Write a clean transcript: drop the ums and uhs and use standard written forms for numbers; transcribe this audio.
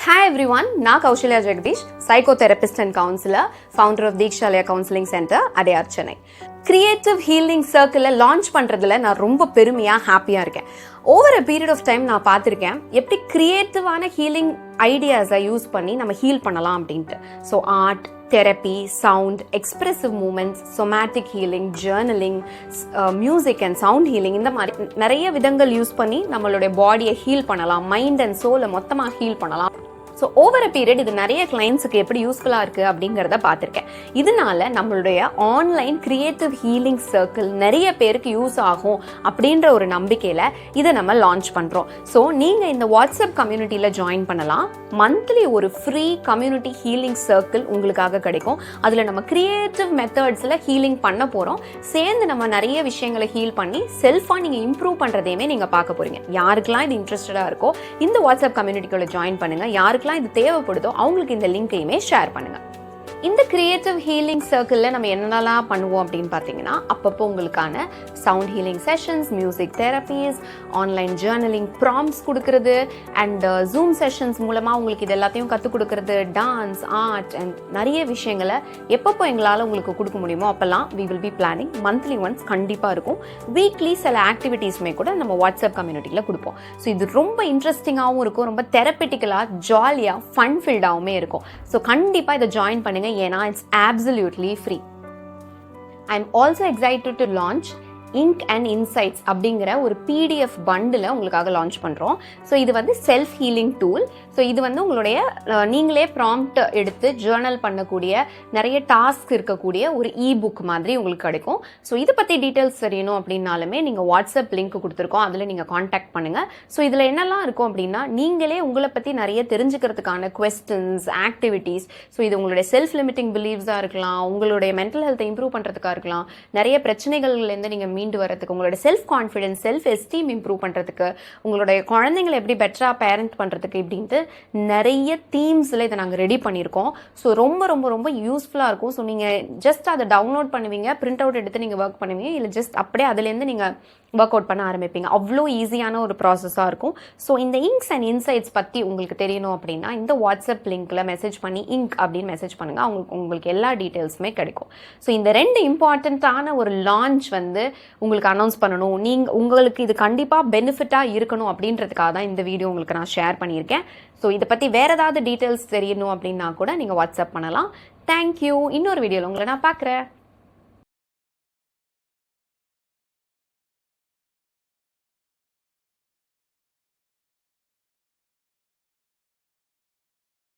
Hi everyone, நான் Kausalya Jagadish, psychotherapist and counselor, founder of Deekshalaya Counseling Center, Adyar Chennai. Creative healing சர்க்கிளை launch பண்ணுறதுல நான் ரொம்ப பெருமையாக ஹாப்பியாக இருக்கேன். Over a period of time நான் பார்த்துருக்கேன் எப்படி கிரியேட்டிவான ஹீலிங் ஐடியாஸை யூஸ் பண்ணி நம்ம ஹீல் பண்ணலாம் அப்படின்ட்டு. So art, therapy, sound, expressive moments, somatic healing, journaling, music and sound healing, இந்த மாதிரி நிறைய விதங்கள் யூஸ் பண்ணி நம்மளுடைய பாடியை ஹீல் பண்ணலாம், மைண்ட் அண்ட் சோலை மொத்தமாக ஹீல் பண்ணலாம். ஸோ ஓவர் அ பீரியட் இது நிறைய கிளைண்ட்ஸுக்கு எப்படி யூஸ்ஃபுல்லாக இருக்குது அப்படிங்கிறத பார்த்துருக்கேன். இதனால நம்மளுடைய ஆன்லைன் கிரியேட்டிவ் ஹீலிங் சர்க்கிள் நிறைய பேருக்கு யூஸ் ஆகும் அப்படின்ற ஒரு நம்பிக்கையில் இதை நம்ம லான்ச் பண்ணுறோம். ஸோ நீங்கள் இந்த வாட்ஸ்அப் கம்யூனிட்டியில் ஜாயின் பண்ணலாம். மந்த்லி ஒரு ஃப்ரீ கம்யூனிட்டி ஹீலிங் சர்க்கிள் உங்களுக்காக கிடைக்கும். அதில் நம்ம கிரியேட்டிவ் மெத்தட்ஸில் ஹீலிங் பண்ண போகிறோம். சேர்ந்து நம்ம நிறைய விஷயங்களை ஹீல் பண்ணி செல்ஃபாக நீங்கள் இம்ப்ரூவ் பண்ணுறதையுமே நீங்கள் பார்க்க போகிறீங்க. யாருக்கெல்லாம் இது இன்ட்ரெஸ்டடாக இருக்கோ இந்த வாட்ஸ்அப் கம்யூனிட்டிக்குள்ள ஜாயின் பண்ணுங்கள். யாருக்கு இது தேவைப்படுதோ அவங்களுக்கு இந்த லிங்கையுமே ஷேர் பண்ணுங்க. இந்த கிரியேட்டிவ் ஹீலிங் சர்க்கிளில் நம்ம என்னென்னலாம் பண்ணுவோம் அப்படின்னு பார்த்தீங்கன்னா, அப்பப்போ உங்களுக்கான sound healing sessions, music therapies, online journaling prompts கொடுக்கறது அண்ட் ஜூம் செஷன்ஸ் மூலமாக உங்களுக்கு இது எல்லாத்தையும் கற்றுக் கொடுக்கறது, டான்ஸ், ஆர்ட் அண்ட் நிறைய விஷயங்களை எப்பப்போ எங்களால் உங்களுக்கு கொடுக்க முடியுமோ அப்போல்லாம் we will be planning monthly once கண்டிப்பாக இருக்கும். வீக்லி சில ஆக்டிவிட்டீஸுமே கூட நம்ம வாட்ஸ்அப் கம்யூனிட்டியில் கொடுப்போம். ஸோ இது ரொம்ப இன்ட்ரெஸ்டிங்காகவும் இருக்கும், ரொம்ப தெரப்பெட்டிக்கலாக, ஜாலியாக, ஃபன் ஃபில்டாகவுமே இருக்கும். ஸோ கண்டிப்பாக இதை ஜாயின் பண்ணுங்கள். ஏன்னா it's absolutely free. I'm also excited to launch ink and insights அப்படிங்கிற ஒரு PDF பண்டில் உங்களுக்காக லான்ச் பண்ணுறோம். ஸோ இது வந்து செல்ஃப் ஹீலிங் டூல். ஸோ இது வந்து உங்களுடைய நீங்களே ப்ராம்ப்ட் எடுத்து ஜேர்னல் பண்ணக்கூடிய நிறைய டாஸ்க் இருக்கக்கூடிய ஒரு புக் மாதிரி உங்களுக்கு கிடைக்கும். ஸோ இதை பற்றி டீட்டெயில்ஸ் தெரியணும் அப்படின்னாலுமே நீங்கள் வாட்ஸ்அப் லிங்க் கொடுத்துருக்கோம், அதில் நீங்கள் காண்டாக்ட் பண்ணுங்கள். ஸோ இதில் என்னெல்லாம் இருக்கும் அப்படின்னா, நீங்களே உங்களை பற்றி நிறைய தெரிஞ்சுக்கிறதுக்கான கொஸ்டின்ஸ், ஆக்டிவிட்டீஸ். ஸோ இது உங்களுடைய செல்ஃப் லிமிட்டிங் பிலீவ்ஸாக இருக்கலாம், உங்களுடைய மென்டல் ஹெல்த்தை இம்ப்ரூவ் பண்ணுறதுக்காக இருக்கலாம், நிறைய பிரச்சனைகள்லேருந்து நீங்கள் வரதுக்கு, உங்களோட self confidence, self esteem improve பண்றதுக்கு, உங்களுடைய குழந்தைங்களை எப்படி பெட்டரா பேரண்ட் பண்றதுக்கு இப்படின்ட்டு நிறைய தீம்ஸ்ல இதை நாங்கள் ரெடி பண்ணியிருக்கோம். ஸோ ரொம்ப ரொம்ப ரொம்ப யூஸ்ஃபுல்லாக இருக்கும். ஸோ நீங்கள் ஜஸ்ட் அதை டவுன்லோட் பண்ணுவீங்க, பிரிண்ட் அவுட் எடுத்து நீங்கள் ஒர்க் பண்ணுவீங்க, இல்லை ஜஸ்ட் அப்படியே அதுலேருந்து நீங்கள் ஒர்க் அவுட் பண்ண ஆரம்பிப்பீங்க. அவ்வளோ ஈஸியான ஒரு ப்ராசஸாக இருக்கும். ஸோ இந்த இங்க்ஸ் அண்ட் இன்சைட்ஸ் பற்றி உங்களுக்கு தெரியணும் அப்படின்னா இந்த வாட்ஸ்அப் லிங்க்ல மெசேஜ் பண்ணி இங்க் அப்படின்னு மெசேஜ் பண்ணுங்க. உங்களுக்கு எல்லா டீட்டெயில்ஸுமே கிடைக்கும். ஸோ இந்த ரெண்டு இம்பார்ட்டண்ட்டான ஒரு லான்ச் வந்து உங்களுக்கு அனௌன்ஸ் பண்ணணும், உங்களுக்கு இது கண்டிப்பாக பெனிஃபிட்டாக இருக்கணும் அப்படின்றதுக்காக தான் இந்த வீடியோ உங்களுக்கு நான் ஷேர் பண்ணியிருக்கேன். ஸோ இதை பற்றி வேறு ஏதாவது டீட்டெயில்ஸ் தெரியணும் அப்படின்னா கூட நீங்கள் வாட்ஸ்அப் பண்ணலாம். தேங்க்யூ. இன்னொரு வீடியோவில் உங்களை நான் பார்க்குறேன்.